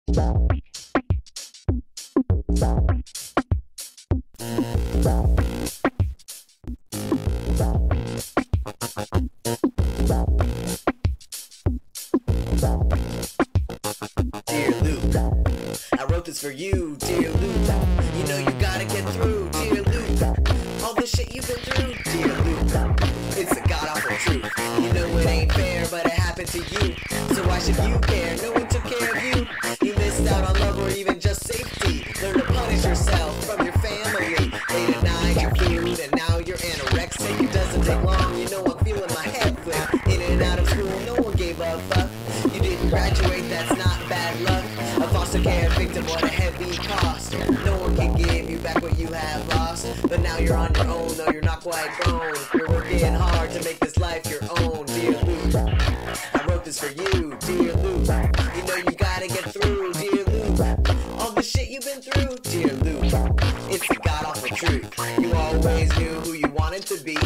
Dear Luke, I wrote this for you, dear Luke. You know you gotta get through, dear Luke. All the shit you've been through, dear Luke. It's a god-awful truth. You know it ain't fair, but it happened to you. So why should you care? No one took care of you. You missed out on love or even just safety. Learn to punish yourself from your family. They denied your food and now you're anorexic. It doesn't take long, you know I'm feeling my head flip. In and out of school, no one gave a fuck. You didn't graduate, that's not bad luck. A foster care victim, what a heavy cost. No one can give you back what you have lost. But now you're on your own, though you're not quite grown. You're working hard to make this life your own, dear Luke. I wrote this for you, dear Luke. You know you gotta get through, dear Luke. All the shit you've been through, dear Luke. It's the god-awful truth. You always knew who you wanted to be.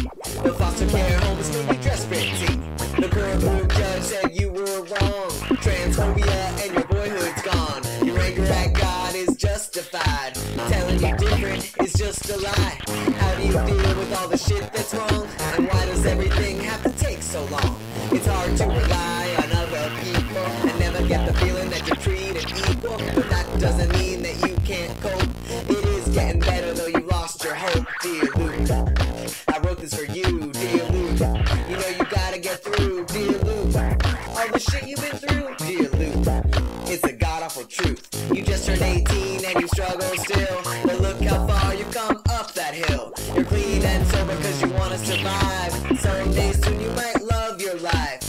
But foster care homes made you dress pretty. The courtroom judge said you were wrong. Transphobia and your boyhood's gone. Your anger at God is justified. Telling you different is just a lie. How do you deal with all the shit that's wrong? And why does everything have to take so long? It's hard to rely on other people and never get the feeling that you're treated equal. But that doesn't mean that you can't cope. It is getting better though you lost your hope, dear Luke. I wrote this for you, dear Luke. You know you gotta get through, dear Luke. All the shit you've been through, dear Luke. It's a god-awful truth. You just turned 18 and you struggle still. But look how far you've come up that hill. You're clean and sober cause you wanna survive. Someday soon you might love your life.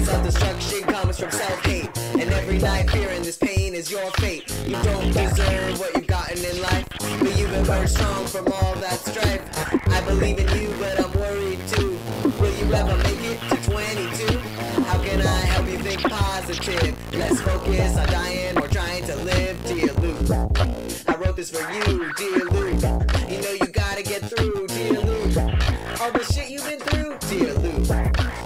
Self-destruction comes from self-hate. And every night fearing this pain is your fate. You don't deserve what you've gotten in life. But you've emerged strong from all that strife. I believe in you but I'm worried too. Will you ever make it to 22? How can I help you think positive? Let's focus on dying or trying to live, dear Luke. I wrote this for you, dear Luke. You know you gotta get through, dear Luke. All the shit you've been through, dear Luke.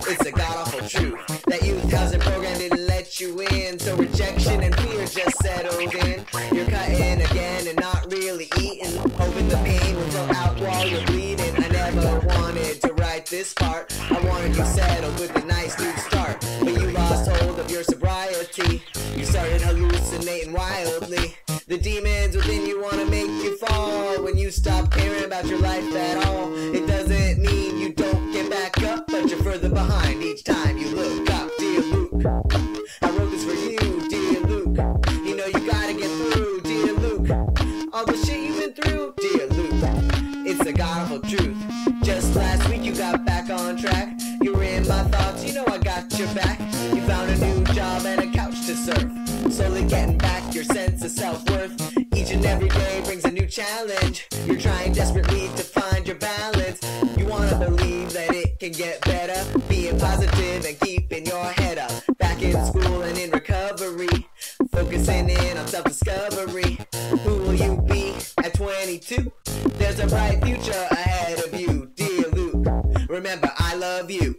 It's a god-awful truth. That youth housing program didn't let you in. So rejection and fear just settled in. You're cutting again and not really eating. Hoping the pain will go out while you're bleeding. I never wanted to write this part. I wanted you settled with a nice new start. But you lost hold of your sobriety. You started hallucinating wildly. The demons within you wanna make you fall. When you stop caring about your life at all. It doesn't mean you don't get back up, but you're further behind each time you look up, dear Luke. I wrote this for you, dear Luke. You know you gotta get through, dear Luke. All the shit you've been through, dear Luke. It's a god-awful truth. Just last week you got back on track. You were in my thoughts, you know I got your back. You found a new job and a couch to surf. Slowly getting back your sense of self-worth. Each and every day brings a new challenge. You're trying desperately to find your balance. You wanna believe that it can get better. Being positive and keeping your head up. Back in school and in recovery. Focusing in on self-discovery. Who will you be at 22? There's a bright future ahead of you, dear Luke. Remember, I love you.